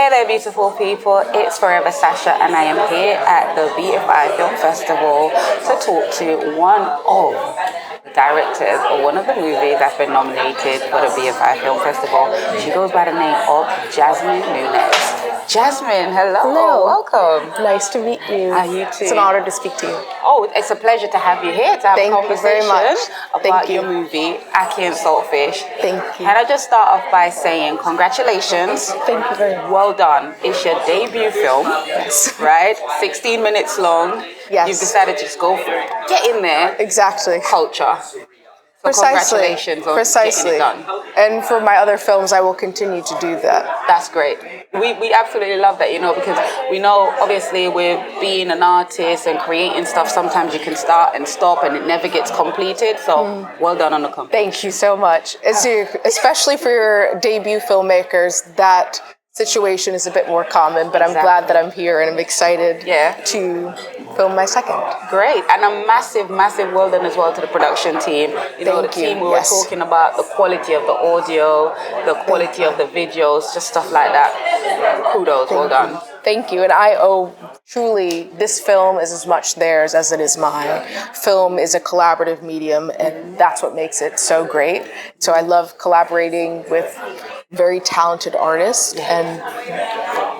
Hey there, beautiful people. It's Forever Sasha, and I am here at the BFI Film Festival to talk to one of the directors of one of the movies that's been nominated for the BFI Film Festival. She goes by the name of Jasmine Nunes. Jasmine, hello. Welcome. Nice to meet you. You too. It's an honor to speak to you. Oh, it's a pleasure to have you here to have a conversation about your movie, Ackee and Saltfish. Thank you. Can I just start off by saying congratulations. Thank you very much. Well done. It's your debut film. Yes. Right? 16 minutes long. Yes. You've decided to just go for it. Get in there. Exactly. Culture. So congratulations on getting it done. And for my other films, I will continue to do that. That's great. We absolutely love that, because we know, obviously, with being an artist and creating stuff, sometimes you can start and stop and it never gets completed. So well done on the completion. Thank you so much. Especially for your debut filmmakers, that situation is a bit more common, but I'm glad that I'm here and I'm excited to film my second. Great. And a massive well done as well to the production team. The team we were talking about, the quality of the audio, the quality of the videos, just stuff like that. Kudos, well done. Thank you. And I owe truly, this film is as much theirs as it is mine. Film is a collaborative medium, and that's what makes it so great. So I love collaborating with very talented artists and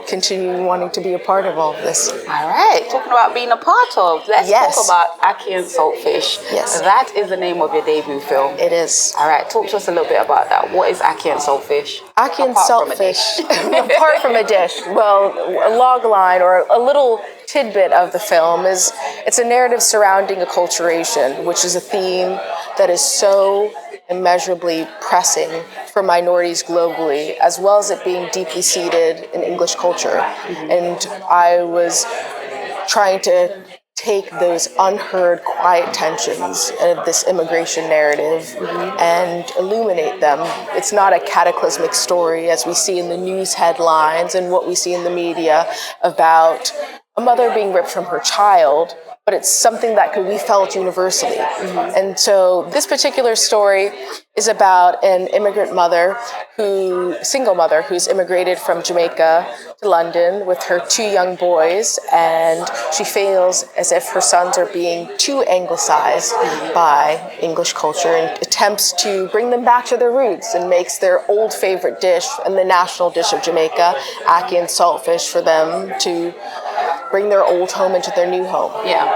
continue wanting to be a part of all of this. All right, talking about being a part of, let's talk about Ackee and Saltfish. Yes. That is the name of your debut film. It is. All right, talk to us a little bit about that. What is Ackee and Saltfish? Ackee and Saltfish, apart from a dish, well, a log line or a little tidbit of the film is, it's a narrative surrounding acculturation, which is a theme that is so immeasurably pressing for minorities globally, as well as it being deeply seated in English culture. And I was trying to take those unheard quiet tensions of this immigration narrative and illuminate them. It's not a cataclysmic story as we see in the news headlines and what we see in the media about a mother being ripped from her child, but it's something that could be felt universally. And so this particular story is about an immigrant mother, single mother, who's immigrated from Jamaica to London with her 2 young boys, and she feels as if her sons are being too anglicized by English culture and attempts to bring them back to their roots and makes their old favorite dish and the national dish of Jamaica, Ackee and Saltfish, for them to bring their old home into their new home. Yeah.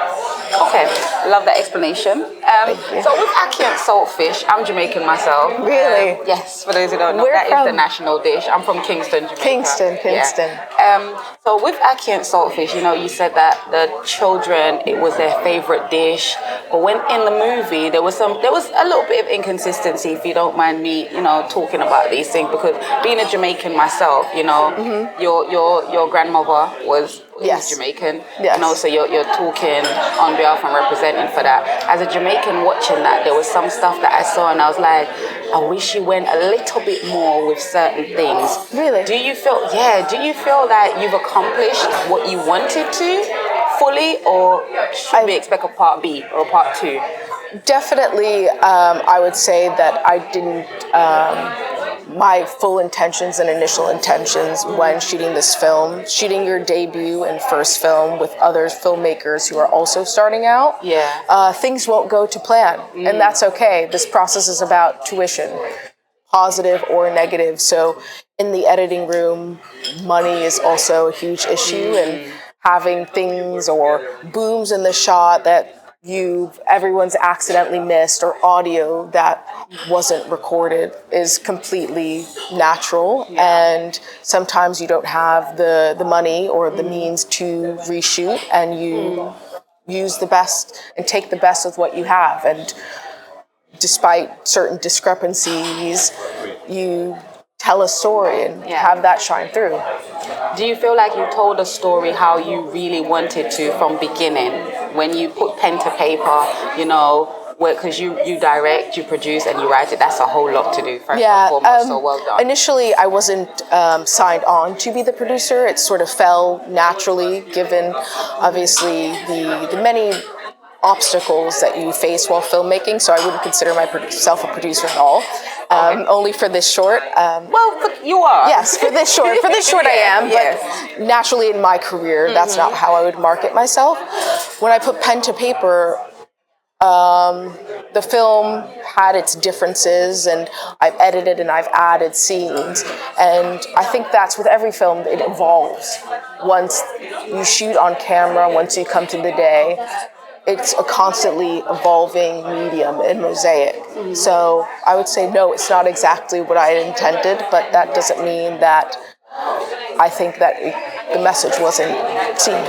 Okay, love that explanation. So with Ackee and Saltfish, I'm Jamaican myself. Really? Yes, for those who don't know, that is the national dish. I'm from Kingston, Jamaica. Kingston. Yeah. So with Ackee and Saltfish, you said that the children, it was their favorite dish. But when in the movie, there was a little bit of inconsistency, if you don't mind me, talking about these things, because being a Jamaican myself, your grandmother was Jamaican, and also you're talking on behalf and representing for that. As a Jamaican watching that, there was some stuff that I saw and I was like, I wish you went a little bit more with certain things. Really? Do you feel that you've accomplished what you wanted to fully, or should we expect a part B or a part 2? Definitely, I would say that I didn't, my full intentions and initial intentions when shooting this film, shooting your debut and first film with other filmmakers who are also starting out, things won't go to plan, and that's okay. This process is about tuition, positive or negative. So in the editing room, money is also a huge issue, and having things or booms in the shot that everyone's accidentally missed, or audio that wasn't recorded, is completely natural. And sometimes you don't have the money or the means to reshoot, and you use the best and take the best of what you have. And despite certain discrepancies, you tell a story and have that shine through. Do you feel like you told a story how you really wanted to from beginning? When you put pen to paper, because you direct, you produce, and you write it, that's a whole lot to do, first and foremost, so well done. Initially, I wasn't signed on to be the producer. It sort of fell naturally, given, obviously, the many obstacles that you face while filmmaking, so I wouldn't consider myself a producer at all. Only for this short. You are. Yes, for this short. For this short, I am. But naturally, in my career, that's not how I would market myself. When I put pen to paper, the film had its differences, and I've edited and I've added scenes, and I think that's with every film. It evolves. Once you shoot on camera, once you come to the day, it's a constantly evolving medium and mosaic. So I would say no, it's not exactly what I intended, but that doesn't mean that I think that the message wasn't seen.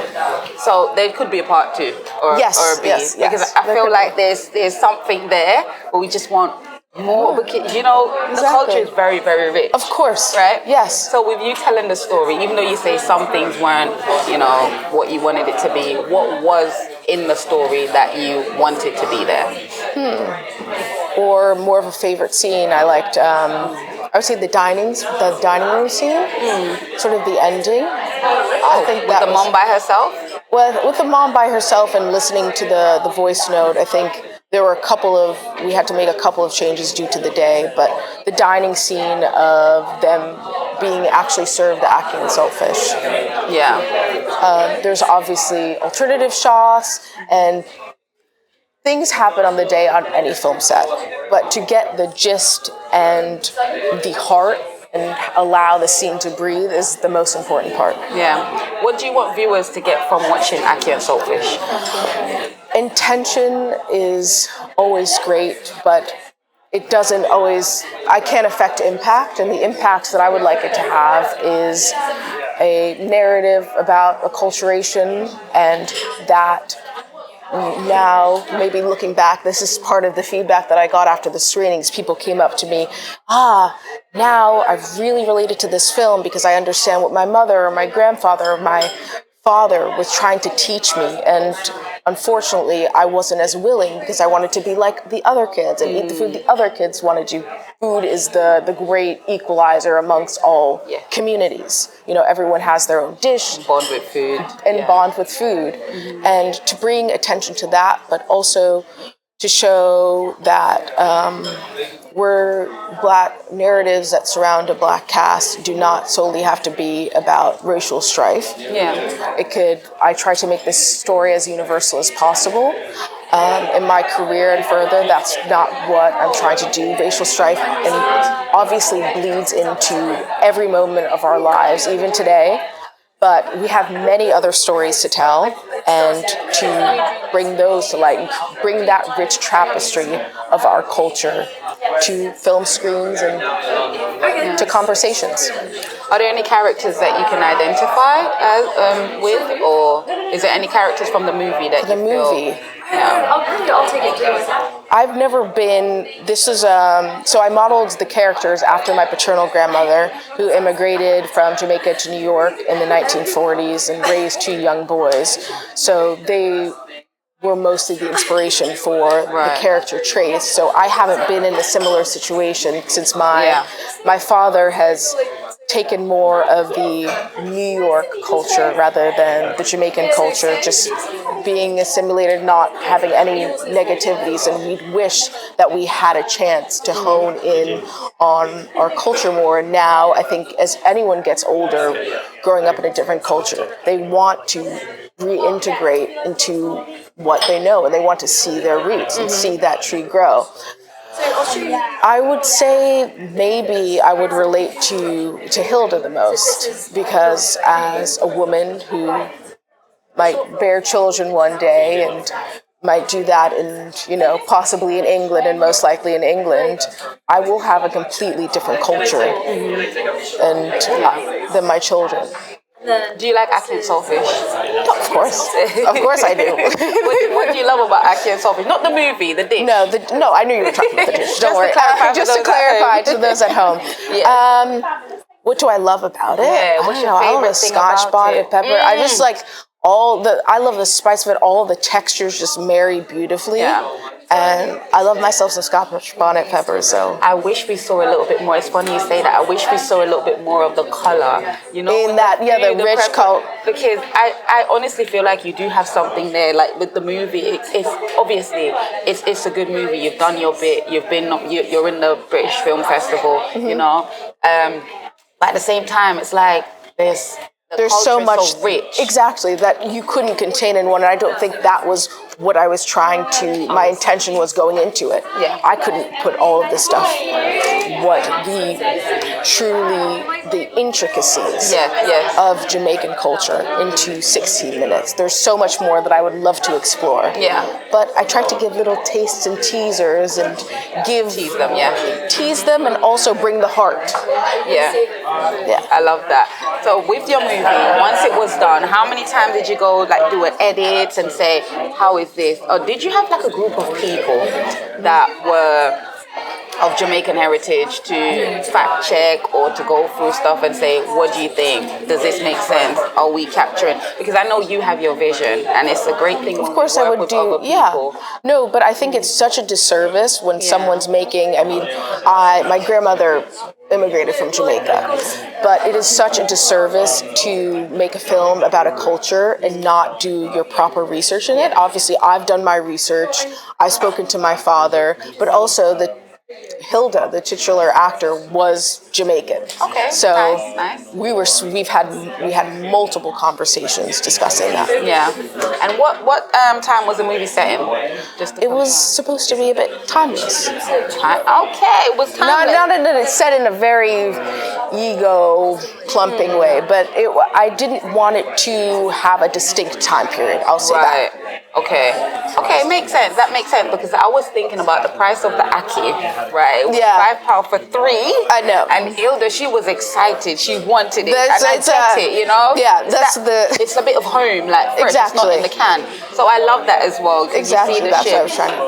So there could be a part 2 or a B. Yes, because I feel like there's something there, but we just want more. Because, you know, the culture is very, very rich. Of course. Right? Yes. So with you telling the story, even though you say some things weren't, you know, what you wanted it to be, what was in the story that you wanted to be there? Or more of a favorite scene, I liked, I would say the dining room scene, sort of the ending. I think with the mom by herself? Well, with the mom by herself and listening to the voice note, I think there were we had to make a couple of changes due to the day, but the dining scene of them being actually served the Ackee and Saltfish. Yeah. There's obviously alternative shots, and things happen on the day on any film set, but to get the gist and the heart and allow the scene to breathe is the most important part. Yeah. What do you want viewers to get from watching Ackee and Saltfish? Intention is always great, but it doesn't always, I can't affect impact, and the impact that I would like it to have is a narrative about acculturation, and that now, maybe looking back, this is part of the feedback that I got after the screenings. People came up to me, now I've really related to this film because I understand what my mother or my grandfather or my father was trying to teach me. And unfortunately, I wasn't as willing because I wanted to be like the other kids and eat the food the other kids wanted to. Food is the great equalizer amongst all communities. You know, everyone has their own dish. Bond with food. And bond with food. And to bring attention to that, but also to show that we're Black narratives that surround a Black cast do not solely have to be about racial strife. Yeah. I try to make this story as universal as possible. In my career and further, that's not what I'm trying to do. Racial strife and obviously bleeds into every moment of our lives, even today. But we have many other stories to tell, and to bring those to light, bring that rich tapestry of our culture to film screens and to conversations. Are there any characters that you can identify with, or is there any characters from the movie that The you feel? movie. Yeah. I'll take it too. I've never been, so I modeled the characters after my paternal grandmother, who immigrated from Jamaica to New York in the 1940s and raised 2 young boys. So they were mostly the inspiration for the character traits. So I haven't been in a similar situation since my father has taken more of the New York culture rather than the Jamaican culture, just being assimilated, not having any negativities, and we'd wish that we had a chance to hone in on our culture more. And now I think as anyone gets older, growing up in a different culture, they want to reintegrate into what they know, and they want to see their roots and see that tree grow. I would say maybe I would relate to Hilda the most, because as a woman who might bear children one day and might do that in, possibly in England, and most likely in England, I will have a completely different culture than my children. Do you like Ackee and Saltfish? Of course. Of course I do. What do you love about Ackee and Saltfish? Not the movie, the dish. No, I knew you were talking about the dish. Don't worry. Just to clarify to those at home. What do I love about it? Yeah, what's your I favorite love a thing Scotch about bonnet it? pepper. I just like I love the spice of it. All the textures just marry beautifully. Yeah. And I love myself some Scotch bonnet pepper, so. I wish we saw a little bit more. It's funny you say that. I wish we saw a little bit more of the color. You know, In that, the rich color. Because I honestly feel like you do have something there. Like with the movie, it's obviously it's a good movie. You've done your bit. You're in the British Film Festival. You know, but at the same time, it's like there's so much so rich. Exactly, that you couldn't contain in one, and I don't think that was what I was trying to, my intention was going into it. Yeah. I couldn't put all of this stuff, the intricacies of Jamaican culture into 16 minutes. There's so much more that I would love to explore. Yeah. But I tried to give little tastes and teasers and tease them and also bring the heart. Yeah. I love that. So with your movie, once it was done, how many times did you go like do an edit and say, how is this? Or did you have like a group of people that were of Jamaican heritage to fact check or to go through stuff and say, what do you think? Does this make sense? Are we capturing? Because I know you have your vision and it's a great thing. Of course I would do, No, but I think it's such a disservice when someone's making, my grandmother immigrated from Jamaica, but it is such a disservice to make a film about a culture and not do your proper research in it. Obviously, I've done my research, I've spoken to my father, but also Hilda, the titular actor, was Jamaican. Okay, so nice. we had multiple conversations discussing that. Yeah. And what time was the movie set in? It was supposed to be a bit timeless. Okay, it was timeless. Not that it's set in a very ego plumping way, but I didn't want it to have a distinct time period. I'll say that. Okay, makes sense. That makes sense because I was thinking about the price of the Ackee, right? It was £5 for 3. I know. And Hilda, she was excited. She wanted it. I get it, you know? Yeah, it's a bit of home, like fresh. It's not in the can. So I love that as well. Exactly, that's what I was trying to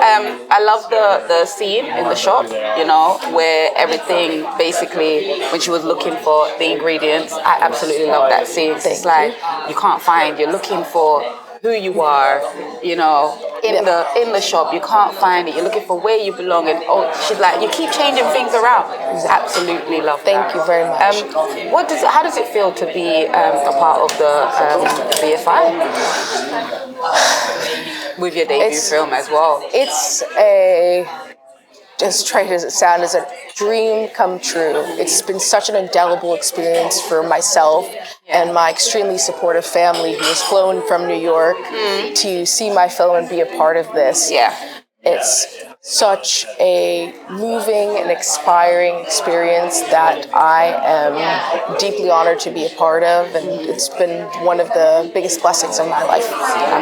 I love the scene in the shop, you know, where everything basically, when she was looking for the ingredients, I absolutely love that scene. It's like you can't find, you're looking for who you are, you know, in the shop. You can't find it. You're looking for where you belong. And she's like, you keep changing things around. Absolutely love that. Thank you very much. How does it feel to be a part of the BFI with your debut film as well? It's as trite as it sounds, is a dream come true. It's been such an indelible experience for myself and my extremely supportive family who has flown from New York to see my film and be a part of this. Yeah. It's such a moving and inspiring experience that I am deeply honored to be a part of, and it's been one of the biggest blessings of my life.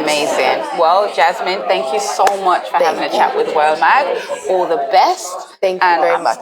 Amazing. Well, Jasmine, thank you so much for having a chat with WORLMAG. All the best. Thank you very much.